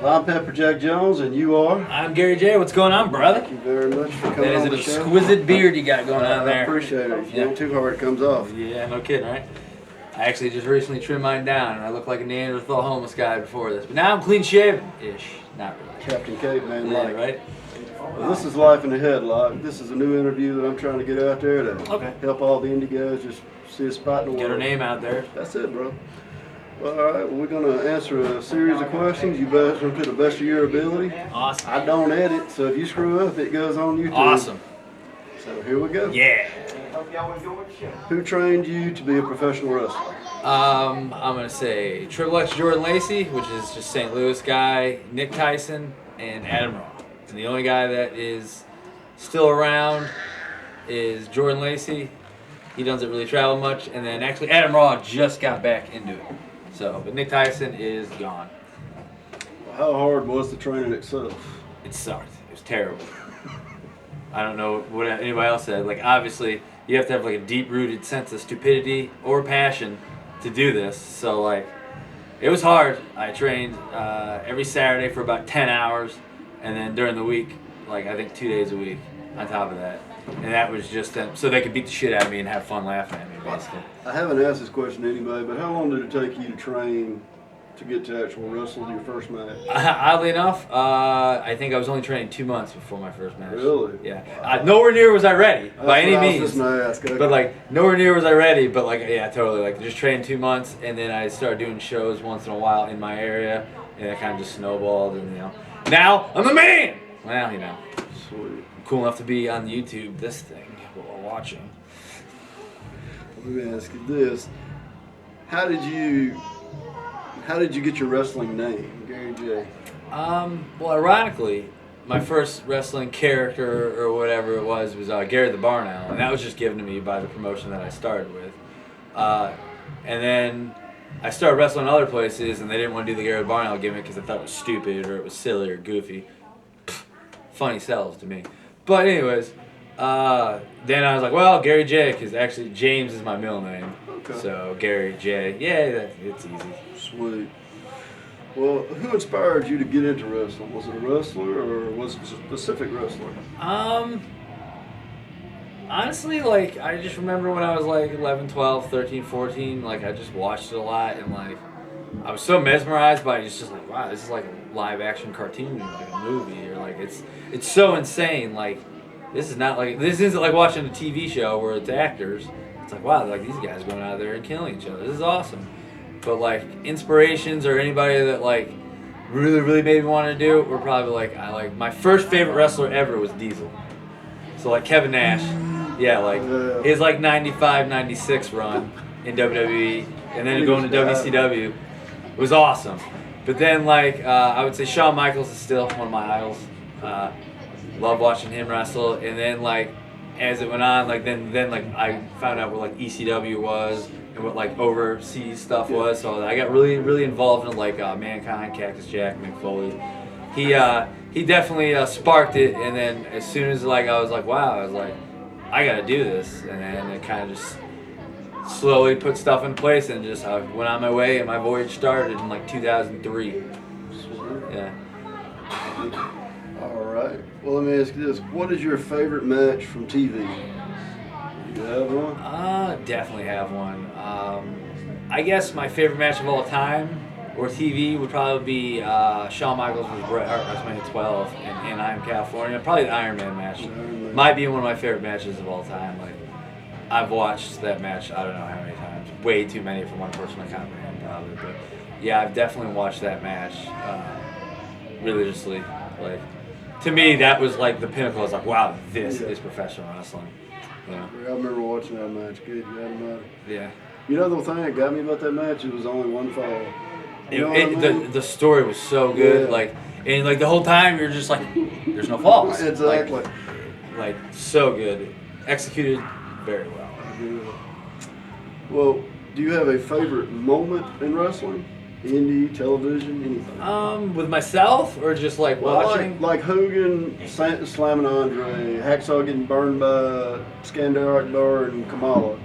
Well, I'm Pepper Jack Jones, and you are? I'm Gary J. What's going on, brother? Thank you very much for coming That is on an the show. exquisite beard you got going on I there. appreciate it. If you Yeah. don't too hard, it comes off. Yeah, no kidding, right? I actually just recently trimmed mine down, and I look like a Neanderthal homeless guy before this. But now I'm clean shaven-ish. Not really. Captain Caveman Yeah, like. right? Well, this is Life in a Headlock. This is a new interview that I'm trying to get out there to Okay. help all the indie guys just see a spot in the Get world. her name out there. That's it, bro. Well, all right, we're going to answer a series of questions. You best to the best of your ability. Awesome. I don't edit, so if you screw up, it goes on YouTube. Awesome. So here we go. Yeah. Who trained you to be a professional wrestler? I'm going to say Triple X Jordan Lacey, which is just St. Louis guy, Nick Tyson, and Adam Raw. And the only guy that is still around is Jordan Lacey. He doesn't really travel much. And then actually Adam Raw just got back into it. So, but Nick Tyson is gone. How hard was the training itself? It sucked. It was terrible. I don't know what anybody else said. Like, obviously, you have to have like a deep-rooted sense of stupidity or passion to do this. So, like, it was hard. I trained every Saturday for about 10 hours, and then during the week, like I think 2 days a week on top of that. And that was just so they could beat the shit out of me and have fun laughing at me, basically. I haven't asked this question to anybody, but how long did it take you to train to get to actual wrestle your first match? Oddly enough, I think I was only training 2 months before my first match. Really? Yeah. Nowhere near was I ready, by any means. Okay. But like, nowhere near was I ready, but like, yeah, totally. Like, just trained 2 months, and then I started doing shows once in a while in my area, and it kind of just snowballed, and now I'm the man! Well, Sweet. I'm cool enough to be on YouTube, this thing, while watching. Let me ask you this. How did you get your wrestling name, Gary J? Well, ironically, my first wrestling character or whatever it was Gary the Barn Owl, and that was just given to me by the promotion that I started with. And then I started wrestling other places, and they didn't want to do the Gary the Barn Owl gimmick because they thought it was stupid or it was silly or goofy. Funny sells to me. But anyways, then I was like, well, Gary J, because actually James is my middle name. Okay. So Gary J, yeah, it's easy. Sweet. Well, who inspired you to get into wrestling? Was it a wrestler or was it a specific wrestler? Honestly, like, I just remember when I was like 11, 12, 13, 14, like, I just watched it a lot, and like, I was so mesmerized by it, it's just like, wow, this is like a live action cartoon, like a movie, or like, it's so insane, like, this isn't like watching a TV show where it's actors. It's like, wow, like, these guys going out there and killing each other, this is awesome. But like, inspirations or anybody that like really made me want to do it were probably like, my first favorite wrestler ever was Diesel. So like Kevin Nash, yeah, like his like 95, 96 run in WWE, and then going to WCW was awesome. But then like, I would say Shawn Michaels is still one of my idols. Love watching him wrestle, and then like, as it went on, like then like I found out what like ECW was and what like overseas stuff was. So I got really involved in like Mankind, Cactus Jack, Mick Foley. He definitely sparked it, and then as soon as like I was like, wow, I was like, I gotta do this, and then it kind of just slowly put stuff in place, and just I went on my way, and my voyage started in like 2003. Yeah. All right. Well, let me ask you this. What is your favorite match from TV? Do you have one? Definitely have one. I guess my favorite match of all time, or TV, would probably be Shawn Michaels vs. Bret Hart, WrestleMania 12 in Anaheim, California. Probably the Iron Man match. Might be one of my favorite matches of all time. Like, I've watched that match, I don't know how many times. Way too many for one person to comprehend, probably. But yeah, I've definitely watched that match religiously. Like, to me, that was like the pinnacle. I was like, wow, this is professional wrestling. Yeah. I remember watching that match. Good, you had him. Yeah. You know the thing that got me about that match? It was only one fall. You know what I mean? The story was so good. Yeah. Like, and like the whole time you're just like, there's no falls. Exactly. Like so good, executed very well. Yeah. Well, do you have a favorite moment in wrestling? Indie, television, anything? With myself or just like watching? Like Hogan slamming Andre, Hacksaw getting burned by Skandar Akbar and Kamala.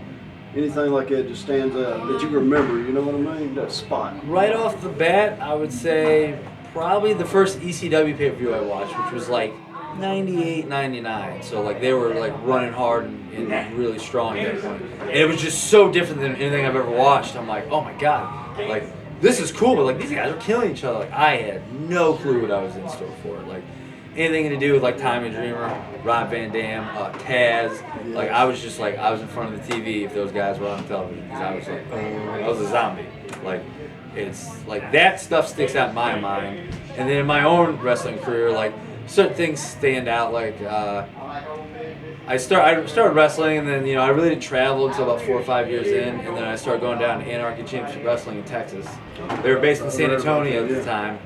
Anything like that just stands out that you remember, you know what I mean? That spot. Right off the bat, I would say probably the first ECW pay-per-view I watched, which was like 98, 99. So like they were like running hard and really strong at that point. And it was just so different than anything I've ever watched. I'm like, oh my god, like this is cool, but like these guys are killing each other. Like I had no clue what I was in store for. Like anything to do with like Tommy Dreamer, Rob Van Dam, Taz. Like I was just like I was in front of the TV if those guys were on television because I was like, I was a zombie. Like it's like that stuff sticks out in my mind. And then in my own wrestling career, like certain things stand out. Like I started wrestling, and then I really didn't travel until about 4 or 5 years in, and then I started going down to Anarchy Championship Wrestling in Texas. They were based in San Antonio at the time,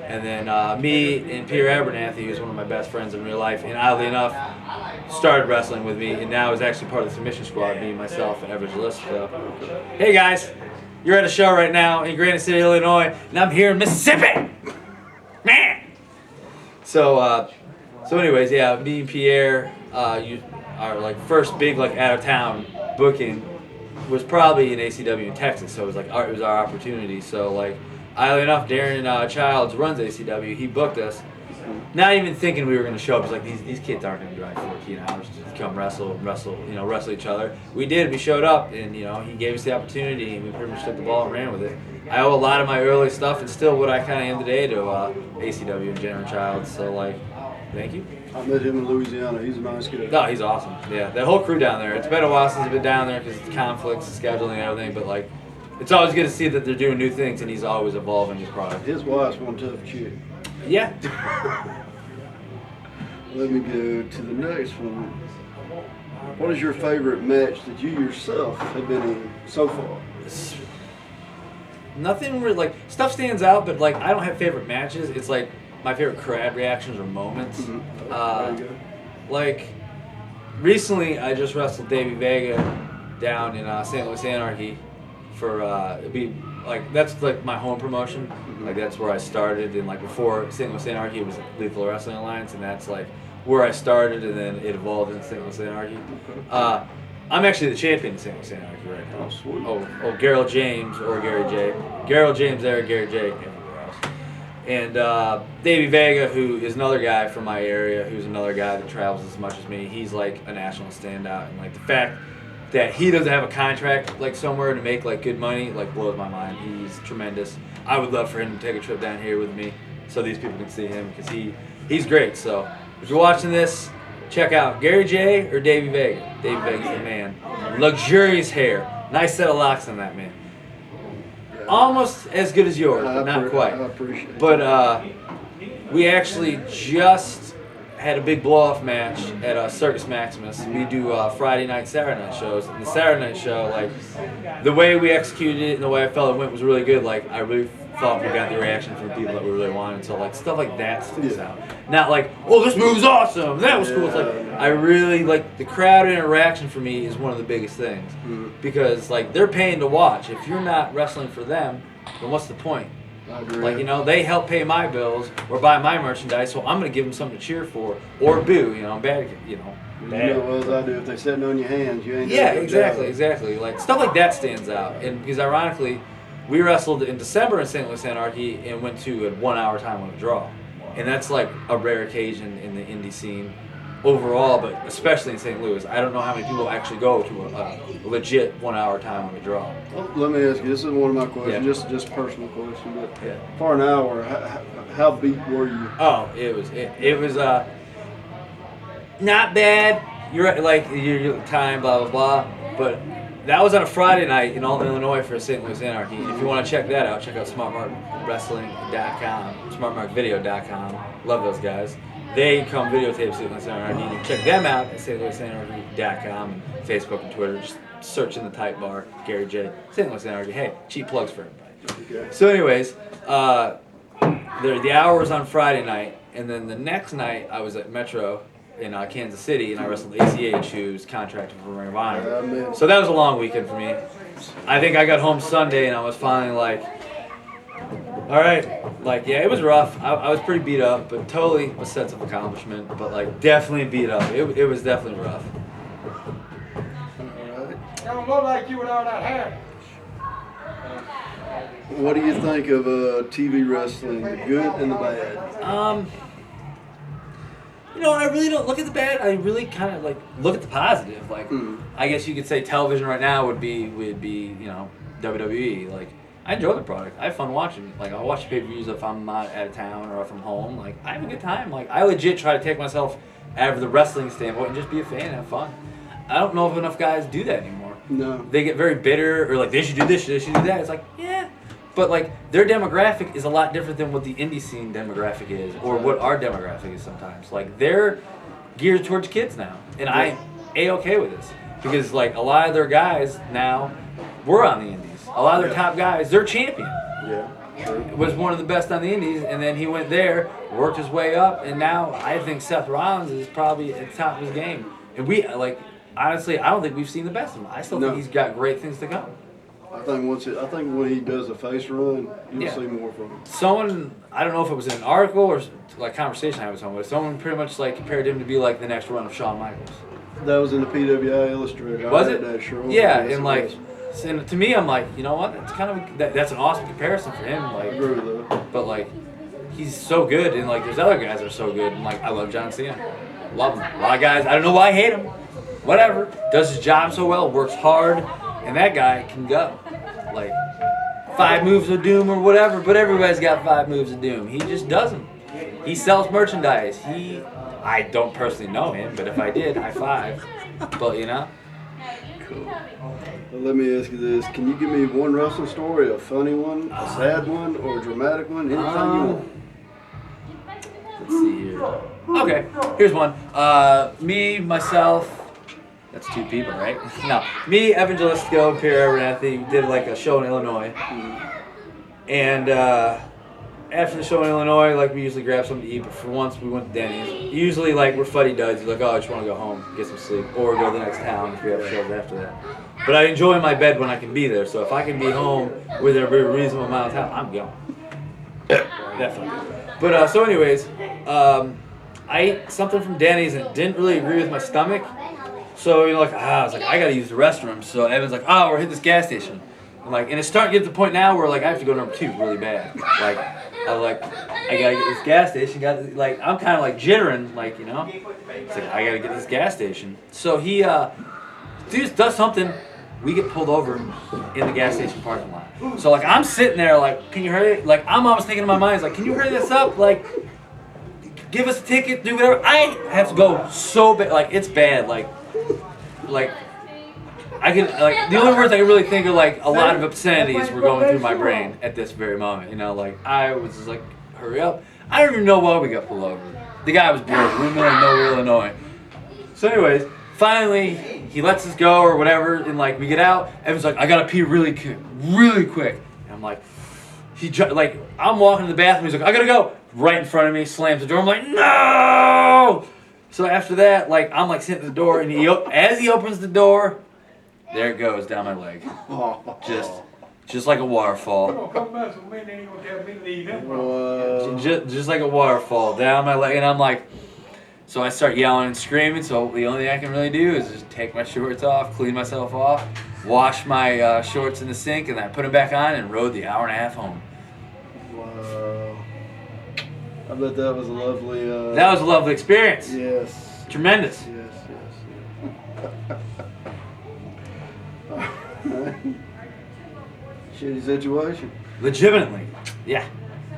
and then me and Peter Abernathy, who's one of my best friends in real life, and oddly enough, started wrestling with me, and now is actually part of the submission squad. Me, myself, and Everett List. Hey guys, you're at a show right now in Granite City, Illinois, and I'm here in Mississippi, man. So anyways, yeah, me and Pierre, our like first big like out of town booking was probably in ACW in Texas. So it was like it was our opportunity. So like, oddly enough, Darren Childs runs ACW. He booked us, not even thinking we were going to show up. It's like these kids aren't going to drive 14 hours to come wrestle each other. We did. We showed up, and he gave us the opportunity, and we pretty much took the ball and ran with it. I owe a lot of my early stuff, and still what I kind of am today, to ACW and Darren Childs. So like, thank you. I met him in Louisiana. He's a nice guy. No, he's awesome. Yeah, that whole crew down there. It's been a while since I've been down there because it's conflicts, scheduling, and everything. But like, it's always good to see that they're doing new things, and he's always evolving his product. His wife's one tough chick. Yeah. Let me go to the next one. What is your favorite match that you yourself have been in so far? Nothing really, like, stuff stands out, but like I don't have favorite matches. It's like my favorite crowd reactions or moments. Mm-hmm. There you go. Like recently, I just wrestled Davey Vega down in St. Louis Anarchy for that's like my home promotion. Mm-hmm. Like that's where I started, and like before St. Louis Anarchy, it was Lethal Wrestling Alliance, and that's like where I started, and then it evolved into St. Louis Anarchy. I'm actually the champion in St. Louis Anarchy right now. Oh, sweet. Oh, Garrett James or Gary J. Garrett James there, Gary J. everywhere else. And Davey Vega, who is another guy from my area, who's another guy that travels as much as me. He's like a national standout, and like the fact that he doesn't have a contract like somewhere to make like good money like blows my mind. He's tremendous. I would love for him to take a trip down here with me so these people can see him because he's great. So if you're watching this, check out Gary J or Davey Vega. Davey Vega's the man. Luxurious hair. Nice set of locks on that man. Almost as good as yours, but not quite. I appreciate it. But we actually just had a big blow-off match at Circus Maximus. We do Friday night, Saturday night shows. And the Saturday night show, like, the way we executed it and the way I felt it went was really good. Like, I really thought we got the reaction from the people that we really wanted. So, like, stuff like that sticks out. Not like, oh, this move's awesome. That was cool. It's like, I really, like, the crowd interaction for me is one of the biggest things. Mm-hmm. Because, like, they're paying to watch. If you're not wrestling for them, then what's the point? I agree. Like, they help pay my bills or buy my merchandise, so I'm going to give them something to cheer for or boo, bad. You know as I do, if they're sitting on your hands, you ain't Yeah, exactly. Like, stuff like that stands out. And because, ironically, we wrestled in December in St. Louis Anarchy and went to a 1 hour time limit draw. And that's, like, a rare occasion in the indie scene overall, but especially in St. Louis. I don't know how many people actually go to a legit 1 hour time limit draw. Well, let me ask you, this is one of my questions, just a personal question, but Yeah. for an hour, how beat were you? Oh, it was not bad. You're right, like your time, blah blah blah. But that was on a Friday night in Alton, Illinois for St. Louis Anarchy. And if you want to check that out, check out SmartMarkWrestling.com, SmartMarkVideo.com. Love those guys. They come videotape St. Louis Anarchy. You can check them out at StLouisAnarchy.com and Facebook and Twitter. Just search in the type bar, Gary J. St. Louis Anarchy. Hey, cheap plugs for everybody. Okay. So anyways, the hour was on Friday night, and then the next night I was at Metro in Kansas City, and I wrestled ACH, who's contracted for Ring of Honor. So that was a long weekend for me. I think I got home Sunday, and I was finally like, all right, like, yeah, it was rough. I was pretty beat up, but totally a sense of accomplishment, but like definitely beat up. It was definitely rough. All right. Don't look like you with all that hair. What do you think of TV wrestling, the good and the bad? You know, I really don't look at the bad. I really kind of like look at the positive. Like, I guess you could say television right now would be you know, WWE. Like, I enjoy the product. I have fun watching. Like, I'll watch pay-per-views if I'm not out of town or if I'm home. Like, I have a good time. Like, I legit try to take myself out of the wrestling standpoint and just be a fan and have fun. I don't know if enough guys do that anymore. No. They get very bitter or like, they should do this, they should do that. It's like, yeah. But like, their demographic is a lot different than what the indie scene demographic is or what our demographic is sometimes. Like, they're geared towards kids now. And I'm A-okay with this. Because like, a lot of their guys now were on the indies. A lot of their top guys, they're champion. Yeah. True. Was one of the best on the indies, and then he went there, worked his way up, and now I think Seth Rollins is probably at the top of his game. And we, like, honestly, I don't think we've seen the best of him. I still think he's got great things to come. I think when he does a face run, you'll see more from him. Someone, I don't know if it was in an article or like conversation I had with someone, but someone pretty much like compared him to be like the next run of Shawn Michaels. That was in the PWI Illustrated. Was it? That, sure. Yeah, and like, and to me, I'm like, you know what? It's kind of that's an awesome comparison for him. Like, I agree with that. But like, he's so good, and like, there's other guys that are so good, and like, I love John Cena, love him. A lot of guys, I don't know why I hate him. Whatever, does his job so well, works hard, and that guy can go. Like, 5 moves of doom or whatever, but everybody's got 5 moves of doom. He just does them. He sells merchandise. I don't personally know him, but if I did, high five. But you know. Cool. Well, let me ask you this: can you give me one wrestling story, a funny one, a sad one, or a dramatic one? Anything you want. Let's see here. Okay, here's one. Me, myself. That's 2 people, right? No, me, Evan Jalisco, and Pierre Abernathy did like a show in Illinois, and after the show in Illinois, like we usually grab something to eat. But for once, we went to Denny's. Usually, like we're fuddy duds. Like, oh, I just want to go home, get some sleep, or go to the next town if we have shows after that. But I enjoy my bed when I can be there. So if I can be home within a very reasonable amount of time, I'm going. Definitely. But so, anyways, I ate something from Denny's and it didn't really agree with my stomach. So, you know, like, I was like, I gotta use the restroom. So Evan's like, oh, we're hitting this gas station. I'm like, and it's starting to get to the point now where like I have to go to number 2 really bad. Like, I gotta get this gas station. I'm kind of like jittering, like, you know. It's like, I gotta get this gas station. So he does something. We get pulled over in the gas station parking lot. So like I'm sitting there like, can you hurry? Like I'm always thinking in my mind, like, can you hurry this up? Like, give us a ticket, do whatever. I have to go so bad, like it's bad, like I can, like, the only words I can really think of, like, a lot of obscenities were going through my brain at this very moment, you know, like, I was just like, hurry up. I don't even know why we got pulled over. The guy was broke. We were in nowhere, Illinois. So anyways, finally, he lets us go or whatever, and, like, we get out, Evan's like, I gotta pee really quick. And I'm like, I'm walking to the bathroom, he's like, I gotta go. Right in front of me, slams the door, I'm like, no! So after that, like, I'm, like, sitting at the door, and as he opens the door, there it goes down my leg. Just like a waterfall. Just like a waterfall down my leg. And I'm like, so I start yelling and screaming. So the only thing I can really do is just take my shorts off, clean myself off, wash my shorts in the sink, and I put them back on and rode the hour and a half home. Wow. I bet that was a lovely... that was a lovely experience. Yes. Tremendous. Yes. Shitty situation. Legitimately. Yeah.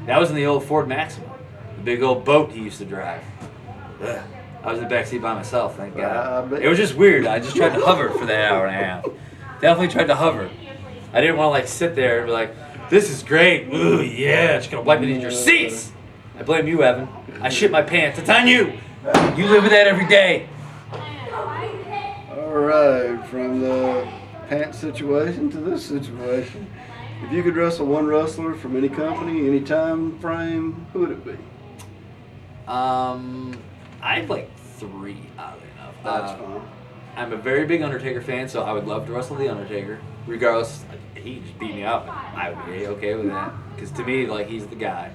That was in the old Ford Maxima. The big old boat he used to drive. Ugh. I was in the backseat by myself, thank God. It was just weird. I just tried to hover for that hour and a half. Definitely tried to hover. I didn't want to like sit there and be like, this is great. Ooh, yeah. Just gonna wipe it in your seats. I blame you, Evan. I shit my pants. It's on you. You live with that every day. All right. From the pants situation to this situation. If you could wrestle one wrestler from any company, any time frame, who would it be? I'd like 3, oddly enough. That's fine. I'm a very big Undertaker fan, so I would love to wrestle The Undertaker. Regardless, he just beat me up. I would be okay with that. Because to me, like, he's the guy.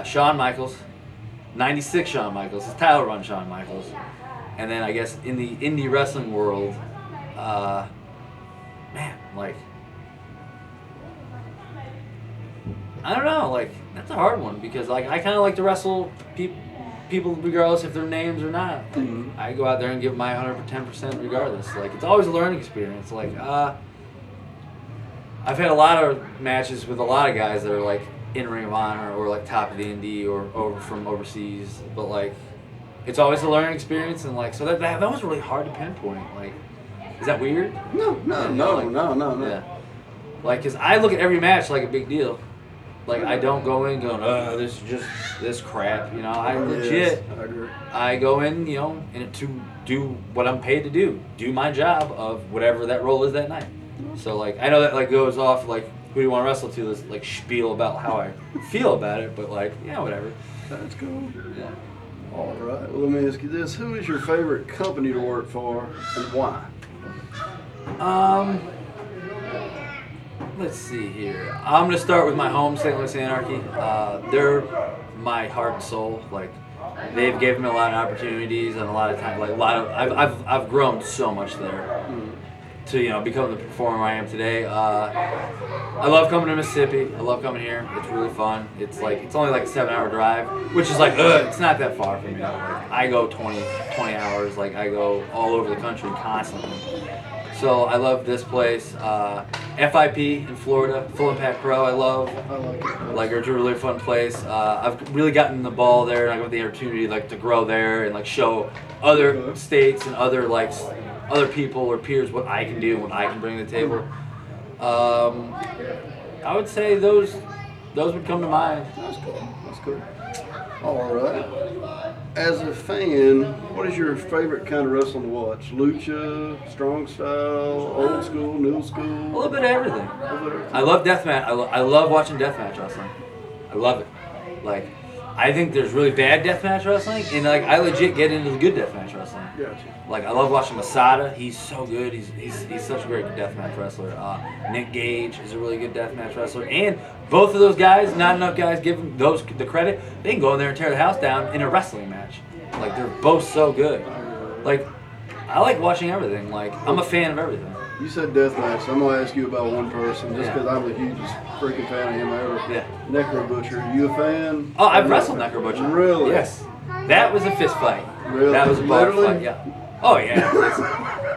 Shawn Michaels. 96 Shawn Michaels. His title run Shawn Michaels. And then I guess in the indie wrestling world, man, like, I don't know. Like that's a hard one because like I kind of like to wrestle people regardless if their names or not. Like, Mhm. I go out there and give my 110% regardless. Like it's always a learning experience. Like I've had a lot of matches with a lot of guys that are like in Ring of Honor or like top of the indie or over from overseas, but like it's always a learning experience and like so that was really hard to pinpoint. Like, is that weird? No, Yeah, no. Yeah. Like, cause I look at every match like a big deal. Like I don't go in going, this is just this crap. You know, I legit. Yes, I agree. I go in, you know, and to do what I'm paid to do my job of whatever that role is that night. So like I know that like goes off like who do you want to wrestle to this like spiel about how I feel about it, but like yeah, whatever. That's cool. Yeah. All right. Well, let me ask you this: who is your favorite company to work for, and why? Let's see here. I'm gonna start with my home, St. Louis Anarchy. They're my heart and soul. Like they've given me a lot of opportunities and a lot of time. Like a lot of I've grown so much there. To you know become the performer I am today. I love coming to Mississippi. I love coming here. It's really fun. It's only like a 7-hour drive, which is like it's not that far from me. Like, I go 20 hours. Like I go all over the country constantly. So I love this place. FIP in Florida, Full Impact Pro. I love. I like it. Like it's a really fun place. I've really gotten the ball there, and I got the opportunity like to grow there and like show other states and other like other people or peers what I can do and what I can bring to the table. I would say those would come to mind. That's cool. That's cool. All right. As a fan, what is your favorite kind of wrestling to watch? Lucha, strong style, old school, new school? A little bit of everything. I love deathmatch. I love watching deathmatch wrestling. I love it. Like, I think there's really bad deathmatch wrestling, and like I legit get into the good deathmatch wrestling. Gotcha. Like I love watching Masada. He's so good. He's such a great deathmatch wrestler. Nick Gage is a really good deathmatch wrestler, and both of those guys, not enough guys give them the credit. They can go in there and tear the house down in a wrestling match. Like they're both so good. Like I like watching everything. Like I'm a fan of everything. You said deathmatch. I'm gonna ask you about one person, just because I'm the hugest freaking fan of him ever. Yeah. Necro Butcher. You a fan? Oh, I've wrestled Necro Butcher. Really? Yes. That was a fist fight. Really? That was a bar Literally? fight. Yeah. Oh yeah.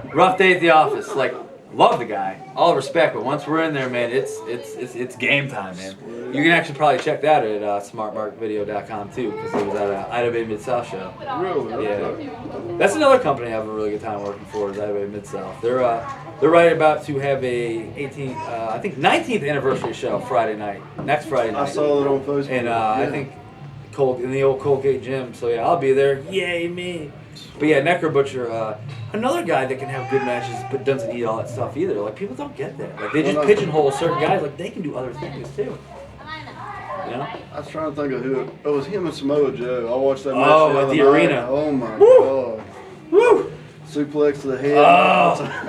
It's rough day at the office. Like love the guy. All respect, but once we're in there, man, it's game time, man. You can actually probably check that at smartmarkvideo.com too, because it was at an Ida Bay Mid-South show. Really? Yeah. That's another company I have a really good time working for, is Ida Bay Mid-South. They're right about to have a 19th anniversary show Friday night, next Friday night. I saw it on Facebook. And I think in the old Colgate gym. So yeah, I'll be there. Yay me! But yeah, Necro Butcher, another guy that can have good matches but doesn't eat all that stuff either. Like people don't get that. Like they just pigeonhole certain guys. Like they can do other things too. You know? I was trying to think of who it was. Him and Samoa Joe. I watched that match. Oh, at the arena. Oh my Woo! god. Woo! Suplex to the head.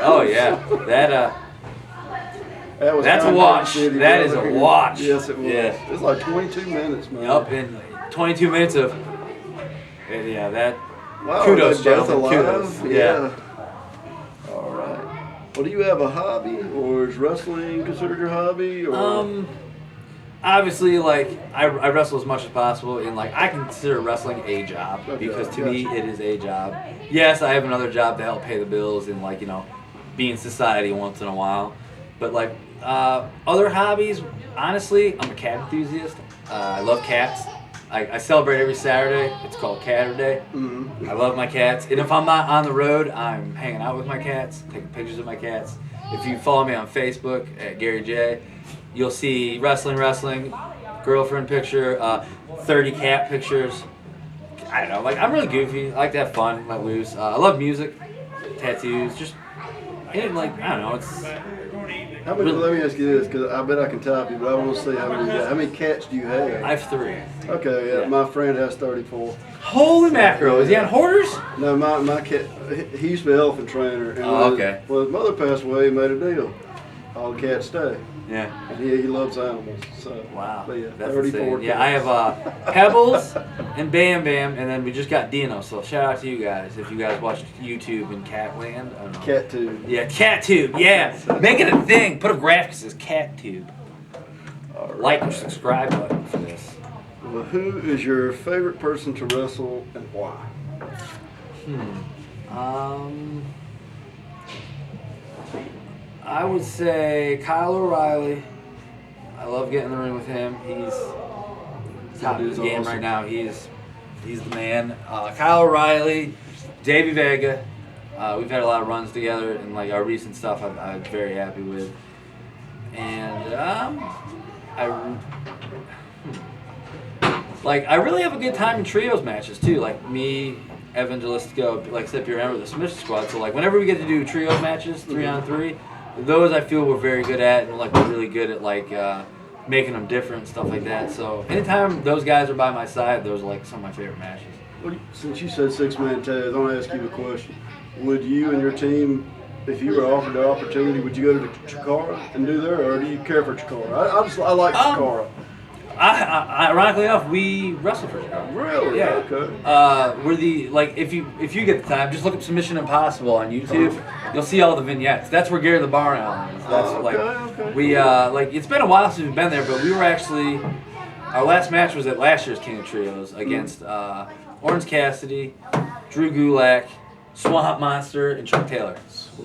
Oh yeah, That was that's a Concrete watch. City, That is brother. a watch. Yes, it was. Yeah. It's like 22 minutes, man. Yup, in 22 minutes of that. Wow, Kudos, they both gentlemen. alive? Kudos. Yeah. All right. Well, do you have a hobby, or is wrestling considered your hobby? Or? Obviously, like I wrestle as much as possible, and like I consider wrestling a job because to me it is a job. Yes, I have another job to help pay the bills and like be in society once in a while, but like other hobbies, honestly, I'm a cat enthusiast. I love cats. I celebrate every Saturday. It's called Catterday. Mm-hmm. I love my cats, and if I'm not on the road, I'm hanging out with my cats, taking pictures of my cats. If you follow me on Facebook at Gary J, you'll see wrestling, girlfriend picture, 30 cat pictures. I don't know, like I'm really goofy. I like to have fun, let loose. I love music, tattoos, just and like I don't know. It's How many? Let me ask you this, because I bet I can top you, but I want to see how many. How many cats do you have? I have 3. Okay, yeah, my friend has 34. Holy mackerel! Is he on Hoarders? No, my cat. He used to be an elephant trainer. And okay. When his mother passed away, he made a deal. All the cats stay. Yeah. And he loves animals. So. Wow. But yeah, That's 34 insane. cats. Yeah, I have Pebbles and Bam Bam, and then we just got Dino. So shout out to you guys if you guys watch YouTube in Catland. I don't know. Cat too. Yeah, Cat Tube. Yeah, make it a thing. Put a graphic that says Cat Tube. like or subscribe button for this. Well, who is your favorite person to wrestle and why? I would say Kyle O'Reilly. I love getting in the ring with him. He's top of his game right now. He's the man. Kyle O'Reilly, Davey Vega. We've had a lot of runs together, and like our recent stuff, I'm very happy with. And I really have a good time in trios matches too. Like me, Evangelistico, like except you remember the Submission Squad. So like whenever we get to do trios matches, 3-on-3, those I feel we're very good at, and like we're really good at like making them different, stuff like that. So anytime those guys are by my side, those are like some of my favorite matches. Well, since you said 6-man tag, I want to ask you a question. Would you and your team, if you were offered the opportunity, would you go to Chikara and do there, or do you care for Chikara? I like Chikara. Ironically enough, we wrestle for Chikara. Really? Yeah. Okay. We're the if you get the time, just look up Submission Impossible on YouTube. You'll see all the vignettes. That's where Gary the Barn Allen is. That's okay. We it's been a while since we've been there, but we were actually our last match was at last year's King of Trios against Orange Cassidy, Drew Gulak, Swamp Monster, and Chuck Taylor.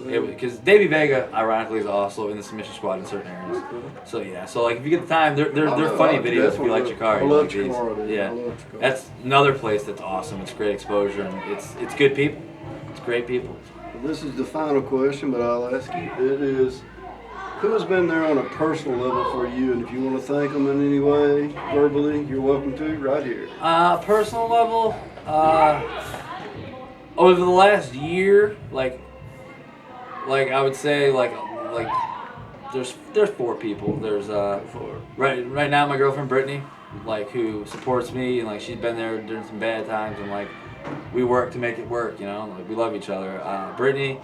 Because Davey Vega, ironically, is also in the Submission Squad in certain areas. So yeah, so like if you get the time, they're funny videos if you like Chikara. I love Chikara. Yeah, that's another place that's awesome. It's great exposure and it's good people. It's great people. This is the final question, but I'll ask you. It is, who has been there on a personal level for you, and if you want to thank them in any way, verbally, you're welcome to, right here. Personal level, over the last year, like I would say, like there's 4 people. There's right now my girlfriend Brittany, like who supports me, and like she's been there during some bad times, and like we work to make it work, you know. Like we love each other. Brittany,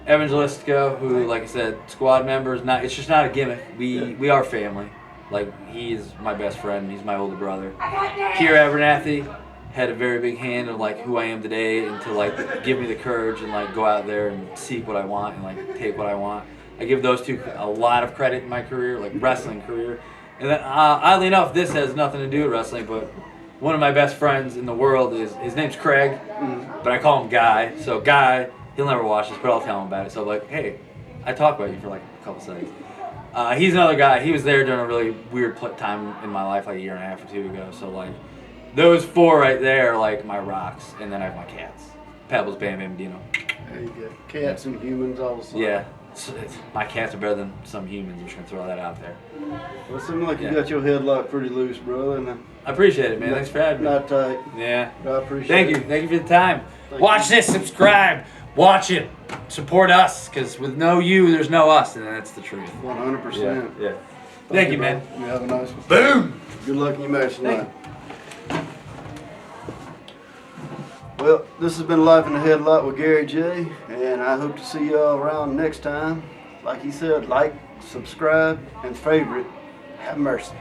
Evangelistico, who like I said, squad members. It's just not a gimmick. We are family. Like he's my best friend. He's my older brother. Kira Abernathy had a very big hand of like who I am today, and to like give me the courage and like go out there and seek what I want and like take what I want. I give those two a lot of credit in my career, like wrestling career. And then oddly enough, this has nothing to do with wrestling, but one of my best friends in the world is his name's Craig, but I call him Guy. So Guy, he'll never watch this, but I'll tell him about it. So I'm like, hey, I talked about you for like a couple seconds. He's another guy. He was there during a really weird time in my life, like a year and a half or 2 ago. So like. Those 4 right there are like my rocks, and then I have my cats. Pebbles, Bam Bam, Dino. There you go. Cats and humans all the same. Yeah. My cats are better than some humans. I'm just going to throw that out there. Well, it seems like you got your headlock pretty loose, brother. And I appreciate it, man. Thanks for having me. Not tight. Yeah. I appreciate it. Thank you for the time. Watch this, subscribe, watch it, support us, because with no you, there's no us, and that's the truth. 100%. Yeah. Thank you, man. You have a nice one. Boom! Good luck in your match tonight. Well, this has been Life in the Headlock with Gary J, and I hope to see y'all around next time. Like he said, like, subscribe, and favorite. Have mercy.